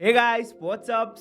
Hey guys what's up.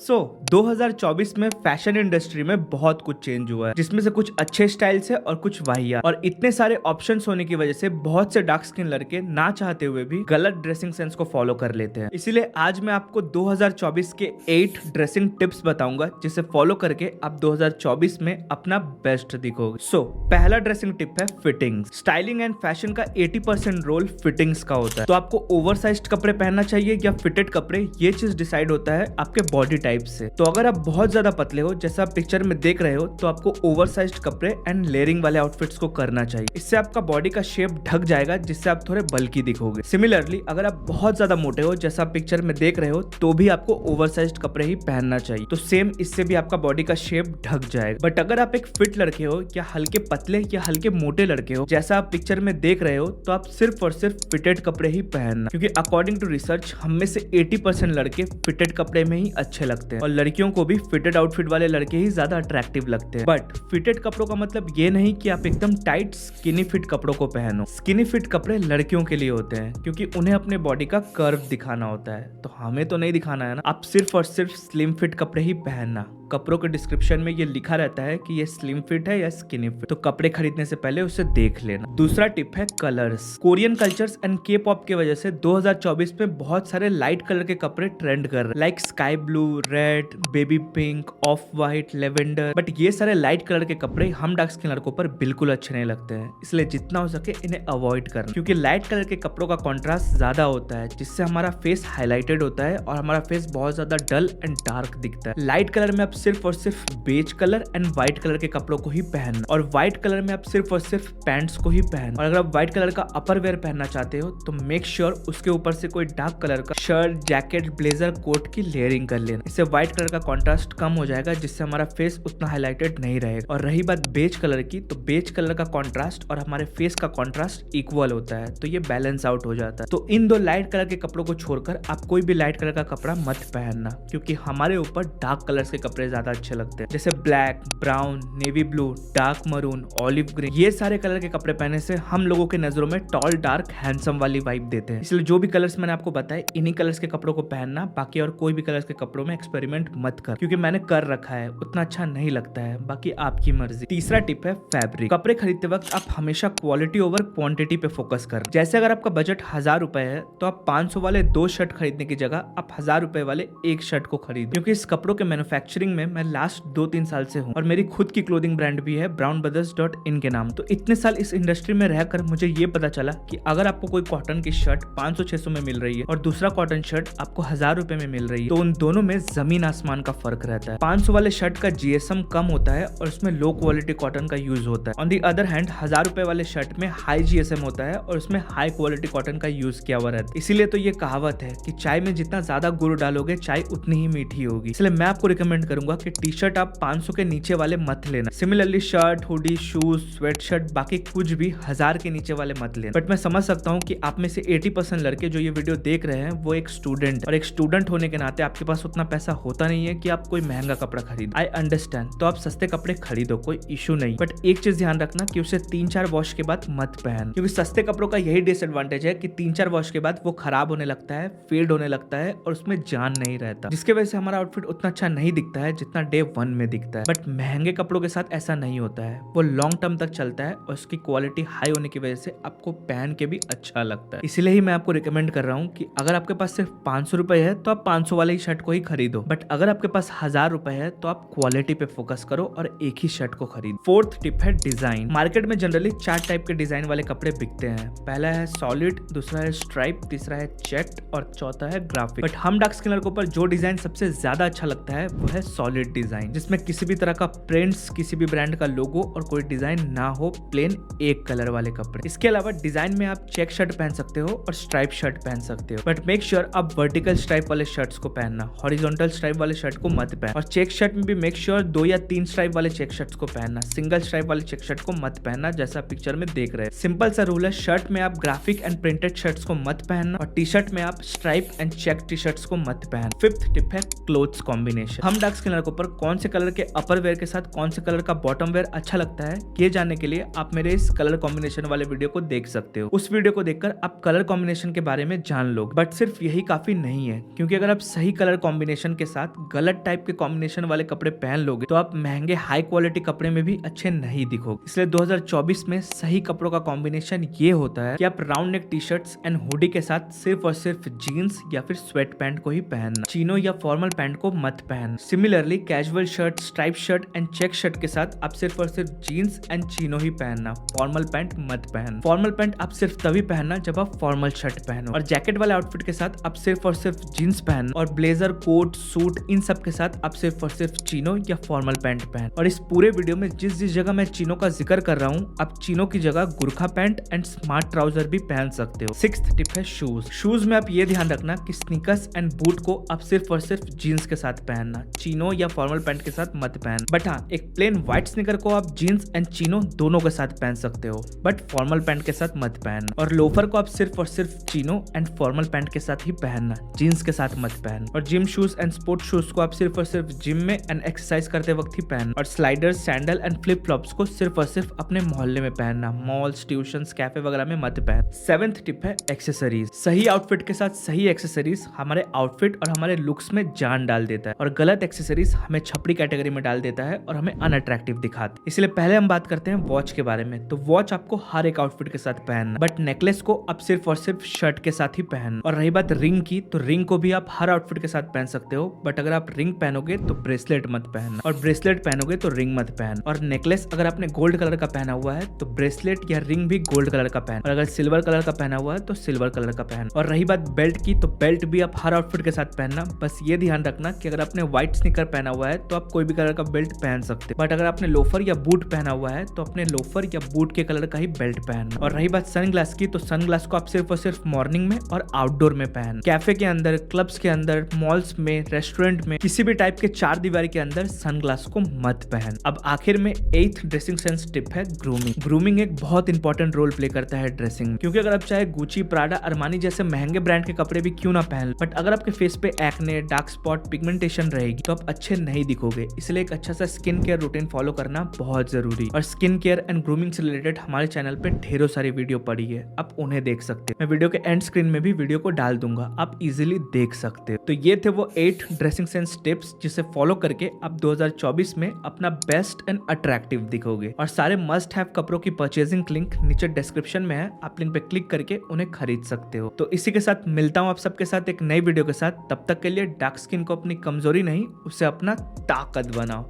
2024 में fashion industry में बहुत कुछ चेंज हुआ है, जिसमें से कुछ अच्छे स्टाइल्स है और कुछ वाहियात। और इतने सारे ऑप्शंस होने की वजह से बहुत से डार्क स्किन लड़के ना चाहते हुए भी गलत ड्रेसिंग सेंस को फॉलो कर लेते हैं। इसीलिए आज मैं आपको 2024 के 8 ड्रेसिंग टिप्स बताऊंगा, जिसे फॉलो करके आप 2024 में अपना बेस्ट दिखोगे। पहला ड्रेसिंग टिप है फिटिंग। स्टाइलिंग एंड फैशन का 80% रोल फिटिंग्स का होता है। तो आपको ओवरसाइज्ड कपड़े पहनना चाहिए या फिटेड कपड़े, ये चीज डिसाइड होता है आपके बॉडी टाइप से। तो अगर आप बहुत ज्यादा पतले हो, जैसा आप पिक्चर में देख रहे हो, तो आपको ओवरसाइज्ड कपड़े एंड लेयरिंग वाले आउटफिट्स को करना चाहिए। इससे आपका बॉडी का शेप ढक जाएगा, जिससे आप थोड़े बल्की दिखोगे। सिमिलरली अगर आप बहुत ज्यादा मोटे हो, जैसा आप पिक्चर में देख रहे हो, तो भी आपको ओवरसाइज्ड कपड़े ही पहनना चाहिए। तो सेम इससे भी आपका बॉडी का शेप ढक जाएगा। बट अगर आप एक फिट लड़के हो या हल्के पतले या हल्के मोटे लड़के हो, जैसा आप पिक्चर में देख रहे हो, तो आप सिर्फ और सिर्फ फिटेड कपड़े ही पहनना, क्योंकि अकॉर्डिंग टू रिसर्च हम में से 80% लड़के फिटेड कपड़े में ही अच्छे लगते हैं और लड़कियों को भी फिटेड आउटफिट वाले लड़के ही ज्यादा अट्रैक्टिव लगते हैं। बट फिटेड कपड़ों का मतलब ये नहीं कि आप एकदम टाइट स्किनी फिट कपड़ों को पहनो। स्किनी फिट कपड़े लड़कियों के लिए होते हैं, क्योंकि उन्हें अपने बॉडी का कर्व दिखाना होता है। तो हमें तो नहीं दिखाना है ना। आप सिर्फ और सिर्फ स्लिम फिट कपड़े ही पहनना। कपड़ों के डिस्क्रिप्शन में ये लिखा रहता है कि ये स्लिम फिट है या स्किनी फिट, तो कपड़े खरीदने से पहले उसे देख लेना। दूसरा टिप है कलर्स। कोरियन कल्चर्स एंड के पॉप की वजह से 2024 में बहुत सारे लाइट कलर के कपड़े ट्रेंड कर रहे हैं, like sky blue, red, baby pink, of white, lavender. But ये सारे लाइट कलर के कपड़े हम डार्क स्किन लड़कों पर बिल्कुल अच्छे नहीं लगते हैं, इसलिए जितना हो सके इन्हें अवॉइड करना, क्योंकि लाइट कलर के कपड़ों का कॉन्ट्रास्ट ज्यादा होता है, जिससे हमारा फेस हाईलाइटेड होता है और हमारा फेस बहुत ज्यादा डल एंड डार्क दिखता है। लाइट कलर में आप सिर्फ और सिर्फ beige colour and white colour के कपड़ों को ही पहनना, और व्हाइट कलर में आप सिर्फ और सिर्फ पैंट्स को ही पहनना। और अगर आप व्हाइट कलर का अपर वेयर पहनना चाहते हो, तो मेक श्योर उसके ऊपर से कोई डार्क कलर का शर्ट, जैकेट, ब्लेजर, कोट की लेयरिंग कर लेना। इससे व्हाइट कलर का कॉन्ट्रास्ट कम हो जाएगा, जिससे हमारा फेस उतना हाईलाइटेड नहीं रहेगा। और रही बात बेज कलर की, तो बेज कलर का कॉन्ट्रास्ट और हमारे फेस का कॉन्ट्रास्ट इक्वल होता है, तो ये बैलेंस आउट हो जाता है। तो इन दो लाइट कलर के कपड़ों को छोड़कर आप कोई भी लाइट कलर का कपड़ा मत पहनना, क्योंकि हमारे ऊपर डार्क कलर्स के कपड़े ज्यादा अच्छे लगते हैं, जैसे black, brown, navy blue, dark maroon, olive green. ये सारे कलर के कपड़े पहनने से हम लोगों के नजरों में टॉल, डार्क, हैंडसम वाली वाइब देते हैं। इसलिए जो भी कलर्स मैंने आपको बताए, इन्हीं कलर्स के कपड़ों को पहनना। बाकी और कोई भी कलर्स के कपड़ों में एक्सपेरिमेंट मत कर, क्योंकि मैंने कर रखा है, उतना अच्छा नहीं लगता है। बाकी आपकी मर्जी। तीसरा टिप है फैब्रिक। कपड़े खरीदते वक्त आप हमेशा क्वालिटी ओवर क्वांटिटी पे फोकस कर। जैसे अगर आपका बजट 1000 रुपए है, तो आप 500 वाले 2 शर्ट खरीदने की जगह आप 1000 रुपए वाले 1 शर्ट को खरीदो, क्योंकि इस कपड़ों के मैन्युफैक्चरिंग में मैं लास्ट 2-3 साल से हूँ और मेरी खुद की क्लोथिंग ब्रांड भी है brownbrothers.in के नाम। तो इतने साल इस इंडस्ट्री में रहकर मुझे ये पता चला कि अगर आपको कोई कॉटन की शर्ट 500-600 में मिल रही है और दूसरा कॉटन शर्ट आपको 1000 रुपए में मिल रही है, तो उन दोनों में जमीन आसमान का फर्क रहता है। 500 वाले शर्ट का जीएसएम कम होता है और उसमें लो क्वालिटी कॉटन का यूज होता है। ऑन दी अदर हैंड 1000 रुपए वाले शर्ट में हाई जीएसएम होता है और उसमें हाई क्वालिटी कॉटन का यूज किया हुआ रहता है। इसीलिए तो ये कहावत है कि चाय में जितना ज्यादा गुड़ डालोगे, चाय उतनी ही मीठी होगी। इसलिए मैं आपको रिकमेंड करूंगा कि टी शर्ट आप 500 के नीचे वाले मत लेना। Similarly shirt, hoodie, shoes, sweat shirt, बाकी कुछ भी 1000 के नीचे वाले मत लेना। बट मैं समझ सकता हूँ कि आप में से 80% लड़के जो ये वीडियो देख रहे हैं, वो एक स्टूडेंट, और एक स्टूडेंट होने के नाते आपके पास उतना पैसा होता नहीं है कि आप कोई महंगा कपड़ा खरीदो। आई अंडरस्टैंड, तो आप सस्ते कपड़े खरीदो, कोई इशू नहीं। बट एक चीज ध्यान रखना कि उसे 3-4 वॉश के बाद मत पहन, क्योंकि सस्ते कपड़ों का यही डिसएडवांटेज है कि 3-4 वॉश के बाद वो खराब होने लगता है, फेड होने लगता है और उसमें जान नहीं रहता, जिसके वजह से हमारा आउटफिट उतना अच्छा नहीं दिखता है जितना डे 1 में दिखता है। बट महंगे कपड़ों के साथ ऐसा नहीं होता है, वो लॉन्ग टर्म तक चलता है और उसकी क्वालिटी हाई होने की वजह से आपको पहन के भी अच्छा लगता है। इसीलिए ही मैं आपको रिकमेंड कर रहा हूँ कि अगर आपके पास सिर्फ 500 रुपए है, तो आप 500 वाले ही शर्ट को ही खरीदो। बट अगर आपके पास 1000 रुपए है, तो आप क्वालिटी पे फोकस करो और एक ही शर्ट को खरीदो। फोर्थ टिप है डिजाइन। मार्केट में जनरली 4 टाइप के डिजाइन वाले कपड़े बिकते हैं। पहला है सॉलिड, दूसरा है स्ट्राइप, तीसरा है चेक्ड और चौथा है ग्राफिक। बट हम डार्क स्किन लड़कों पर जो डिजाइन सबसे ज्यादा अच्छा लगता है, वो है सॉलिड डिजाइन, जिसमें किसी भी तरह का प्रिंट्स, किसी भी ब्रांड का लोगो और कोई डिजाइन ना हो, प्लेन एक कलर वाले कपड़े। इसके अलावा डिजाइन में आप चेक शर्ट पहन सकते हो और स्ट्राइप शर्ट पहन सकते हो, बट मेक श्योर आप वर्टिकल स्ट्राइप वाले शर्ट्स को पहनना, हॉरिजॉन्टल स्ट्राइप वाले शर्ट को मत पहन। और चेक शर्ट में भी मेक श्योर 2 या 3 स्ट्राइप वाले चेक शर्ट्स को पहनना, सिंगल स्ट्राइप वाले चेक शर्ट को मत पहनना, जैसा पिक्चर में देख रहे हैं। सिंपल सा रूल है, शर्ट में आप ग्राफिक एंड प्रिंटेड शर्ट्स को मत पहनना और टी शर्ट में आप stripe and check T shirts को मत पहन। फिफ्थ टिप है क्लोथ्स कॉम्बिनेशन। हम डार्क स्किन लड़कों पर कौन से कलर के अपर वेयर के साथ कौन से कलर का बॉटम वेयर अच्छा लगता है, ये जानने के लिए आप मेरे इस कलर कॉम्बिनेशन वाले वीडियो को देख सकते हो। उस वीडियो को देखकर आप कलर कॉम्बिनेशन के बारे में जान लो। बट सिर्फ यही काफी नहीं है, क्योंकि अगर आप सही कलर कॉम्बिनेशन के साथ गलत टाइप के कॉम्बिनेशन वाले कपड़े पहन लोगे तो आप महंगे हाई क्वालिटी कपड़े में भी अच्छे नहीं दिखोगे। इसलिए 2024 में सही कपड़ों का कॉम्बिनेशन ये होता है कि आप round neck T shirts and hoodie के साथ सिर्फ और सिर्फ जीन्स या फिर स्वेट पैंट को ही पहनना, चीनो या फॉर्मल पैंट को मत पहनना। Similarly casual shirt, stripe shirt and check shirt के साथ आप सिर्फ और सिर्फ जीन्स एंड चीनो ही पहनना, फॉर्मल पैंट मत पहनना। फॉर्मल पैंट आप सिर्फ तभी पहनना जब आप फॉर्मल शर्ट पहनो, और जैकेट वाले आउटफिट के साथ आप सिर्फ और सिर्फ जीन्स पहनना, और ब्लेजर, कोट, सूट इन सब के साथ आप सिर्फ और सिर्फ चीनो या फॉर्मल पैंट पहन। और इस पूरे वीडियो में जिस जगह मैं चीनो का जिक्र कर रहा हूँ, आप चीनो की जगह Gurkha pant and smart trouser भी पहन सकते हो। 6th टिप है शूज। शूज में आप ये ध्यान रखना कि स्नीकर्स एंड बूट को आप सिर्फ और सिर्फ जीन्स के साथ पहनना, चीनो या फॉर्मल पैंट के साथ मत पहन। बट हाँ, एक प्लेन व्हाइट स्नीकर को आप जीन्स एंड चीनो दोनों के साथ पहन सकते हो, बट फॉर्मल पैंट के साथ मत पहनना। और लोफर को आप सिर्फ और सिर्फ चीनो एंड फॉर्मल पैंट के साथ ही पहनना, जीन्स के साथ मत पहन। और gym shoes and sport shoes को आप सिर्फ और सिर्फ जिम में एंड एक्सरसाइज करते वक्त ही पहन। और sliders, sandal and flip flops को सिर्फ और सिर्फ अपने मोहल्ले में पहनना, मॉल्स, ट्यूशंस, कैफे वगैरह में मत पहन। 7th टिप है एक्सेसरीज। सही आउटफिट के साथ सही एक्सेसरीज हमारे आउटफिट और हमारे लुक्स में जान डाल देता है, और गलत एक्सेसरीज हमें छपड़ी कैटेगरी में डाल देता है और हमें अनअट्रैक्टिव दिखाता है। इसलिए पहले हम बात करते हैं वॉच के बारे में। तो वॉच आपको हर एक आउटफिट के साथ पहनना, बट नेकलेस को आप सिर्फ और सिर्फ शर्ट के साथ ही पहनना। और रही बात रिंग की, तो रिंग को भी आप हर आउटफिट के साथ पहन सकते हो, बट अगर आप रिंग पहनोगे तो ब्रेसलेट मत पहनना, और ब्रेसलेट पहनोगे तो रिंग मत पहन। और नेकलेस अगर आपने गोल्ड कलर का पहना हुआ है तो ब्रेसलेट या रिंग भी गोल्ड कलर का पहन, और अगर सिल्वर कलर का पहना हुआ है तो सिल्वर कलर का पहन। और रही बात बेल्ट की, तो बेल्ट भी आप हर आउटफिट के साथ पहनना। बस ये ध्यान रखना कि अगर आपने व्हाइट स्नीकर पहना हुआ है तो आप कोई भी कलर का बेल्ट पहन सकते, बट अगर आपने लोफर या बूट पहना हुआ है तो अपने लोफर या बूट के कलर का ही बेल्ट पहनना। और रही बात सनग्लास की, तो सनग्लास को आप सिर्फ और सिर्फ मॉर्निंग में और आउटडोर में पहन। कैफे के अंदर, क्लब्स के अंदर, मॉल्स में, रेस्टोरेंट में, किसी भी टाइप के चार दीवारी के अंदर सनग्लास को मत पहन। अब आखिर में 8th ड्रेसिंग सेंस टिप है ग्रूमिंग। ग्रूमिंग एक बहुत इंपॉर्टेंट रोल प्ले करता है ड्रेसिंग, क्योंकि अगर आप चाहे गुची, प्राडा, अरमानी जैसे महंगे ब्रांड के कपड़े भी क्यों ना पहन, बट अगर आपके फेस पे एक्ने, डार्क स्पॉट, पिगमेंटेशन रहेगी तो आप अच्छे नहीं दिखोगे। इसलिए एक अच्छा सा स्किन केयर रूटीन फॉलो करना बहुत जरूरी। और स्किन केयर एंड ग्रूमिंग से रिलेटेड हमारे चैनल पे ढेरों सारी वीडियो पड़ी है, आप उन्हें देख सकते हैं। मैं वीडियो के एंड स्क्रीन में भी वीडियो को डाल दूंगा, आप इजीली देख सकते हो। तो ये थे वो 8 ड्रेसिंग सेंस टिप्स जिसे फॉलो करके आप 2024 में अपना बेस्ट एंड अट्रैक्टिव दिखोगे। और सारे मस्ट हैव कपड़ों की परचेजिंग लिंक नीचे डिस्क्रिप्शन में है, आप लिंक पे क्लिक करके उन्हें खरीद सकते हो। तो इसी के साथ मिलता हूं आप सबके साथ एक नई वीडियो के साथ। तब तक के लिए डार्क स्किन को अपनी कमजोरी नहीं, उसे अपना ताकत बनाओ।